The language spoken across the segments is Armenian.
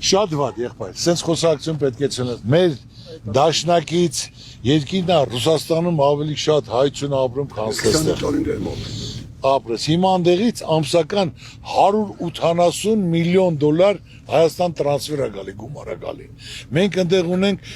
Շատ վատ եղբայր, սենց խոսակցություն պետք է ցնել։ Մեր դաշնակից երկիրն է Ռուսաստանում ավելի շատ հայություն ապրում, քան ստեղ։ Ապրես, հիմա այնտեղից ամսական 180 միլիոն դոլար Հայաստան տրանսֆեր է գալի, գումար է գալի։ Մենք այնտեղ ունենք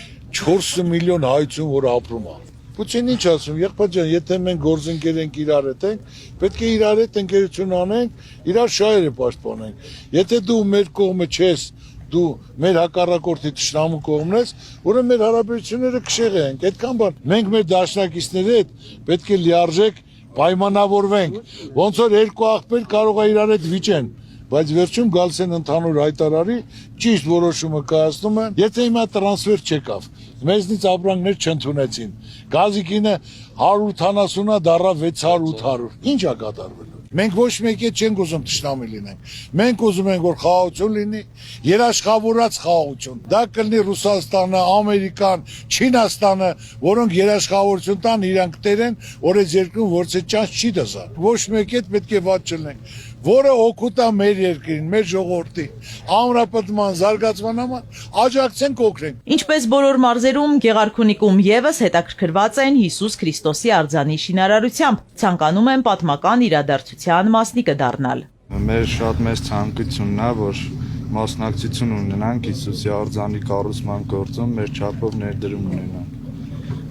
4 միլիոն հայություն, որ ապրում է։ Պուտին ինչ ասում, եղբայր ջան, եթե մենք գործընկեր ենք իրար հետ ենք, պետք է իրար հետ ընկերություն անենք, իրար շահերը պաշտպանենք։ Եթե դու մեր կողմը չես, դու մեր հակառակորդի թշնամու կողմն ես, որը մեր հարաբերությունները քշեղ ենք, այդքան բան։ Մենք մեր դաշնակիցների հետ պետք է լիարժեք պայմանավորվենք, ոնց որ երկու աղբեր կարող է իրար հետ վիճեն, բայց վերջում գալիս են ընդհանուր հայտարարի, ճիշտ որոշումը կայացնում են, եթե հիմա տրանսֆեր չեկավ, մեզնից ապրանքներ չընդունեցին, գազի գինը 180-ը դառավ 600-800, ինչ է կատարվելու։ Մենք ոչ մեկի հետ չենք ուզում թշնամի լինենք, մենք ուզում ենք, որ խաղաղություն լինի, երաշխավորած խաղաղություն, դա կլինի Ռուսաստանը, Ամերիկան, Չինաստանը, որոնք երաշխավորություն տան, իրանք տերեն, որ այս երկրում որցե ճանց չի դասա, ոչ մեկի հետ պետք է վատ չլինենք, որը օգուտ է մեր երկրին, մեր ժողովրդին, ամրապնդման, զարգացման համար, աջակցենք, օգնենք։ Ինչպես բոլոր մարզերում, Գեղարքունիքում եւս հետաքրքրված են Հիսուս Քրիստոսի արձանի շինարարությամբ, ցանկանում են պատմական իրադարձության մասնիկը դառնալ։ Մեր շատ մեծ ցանկությունն է, որ մասնակցություն ունենանք Հիսուսի արձանի կառուցման գործում, մեր չափով ներդրում ունենանք։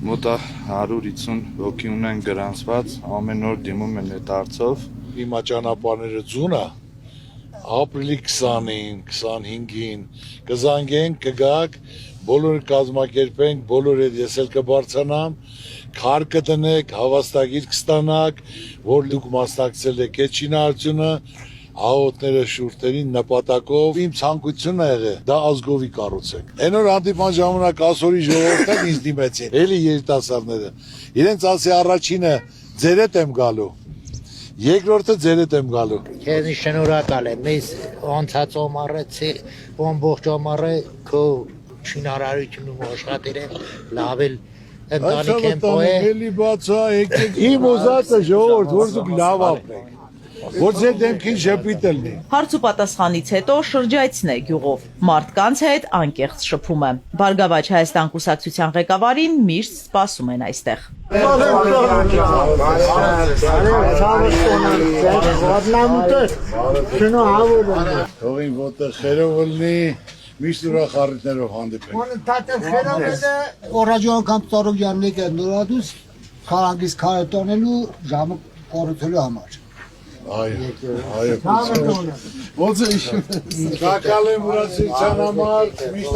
Մոտ 150 հոգի ունեն գրանցված, ամեն օր դիմում են այդ հարցով։ Հիմա ճանապարհները ձուն է, ապրիլի 20-ին, 25-ին կզանգենք, կգաք, բոլորը կազմակերպենք, բոլորը ես էլ կբարձրանամ, քար կտնեք, հավաստագիր կստանաք, որ դուք մասնակցել եք այդ շինարարությունը, աղոթները շուրթերին նպատակով իմ ցանկությունն է եղել, դա ազգովի կառուցենք։ Այն օր հանդիպման ժամանակ ասորի ժողովուրդը ինձ դիմեցին, էլի երիտասարդները, իրենց ասի առաջինը ձեր հետ եմ գալու, երկրորդը ձեր հետ եմ գալու։ Քեզ շնորհակալ եմ, ես անցած օմարեցի, ամբողջ օմարը քո շինարարությունում աշխատել եմ, լավ էլ ընտանիք եմ պոյե։ Էլի բացա, եկեք իմ ուզածը ժողովուրդ, որ դուք լավ ապրեք, որ ձեր դեմքին ժպիտ լինի։ Հարց ու պատասխանից հետո շրջայցն է գյուղով, մարդկանց հետ անկեղծ շփում է։ Բարգավաճ Հայաստան կուսակցության ղեկավարին միշտ սպասում են այստեղ։ Թողին ոտը խերով լինի, միշտ ուրախ առիթներով հանդիպենք։ Օրաջոն կամ ծառոգյաննիկ է նորադուս քարանգից քարը տոնելու ժամը կորոթելու համար։ Այո, ոնց է իշում։ Շակալ եմ ուրացության համար, միշտ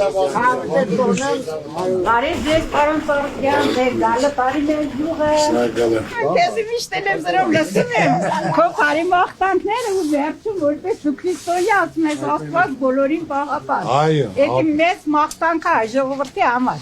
Բարև ձեզ, պարոն Ծառուկյան, ձեր գալը բարի մեր յուղը։ Շնորհակալ եմ։ Քեզի միշտ տելևիզորով լսում եմ։ Քո բարի մաղթանքները ու վերջում որպես դու Քրիստոսի ասում ես Աստված բոլորին պաղապար։ Այո։ Դա մեծ մաղթանք է ժողովրդի համար։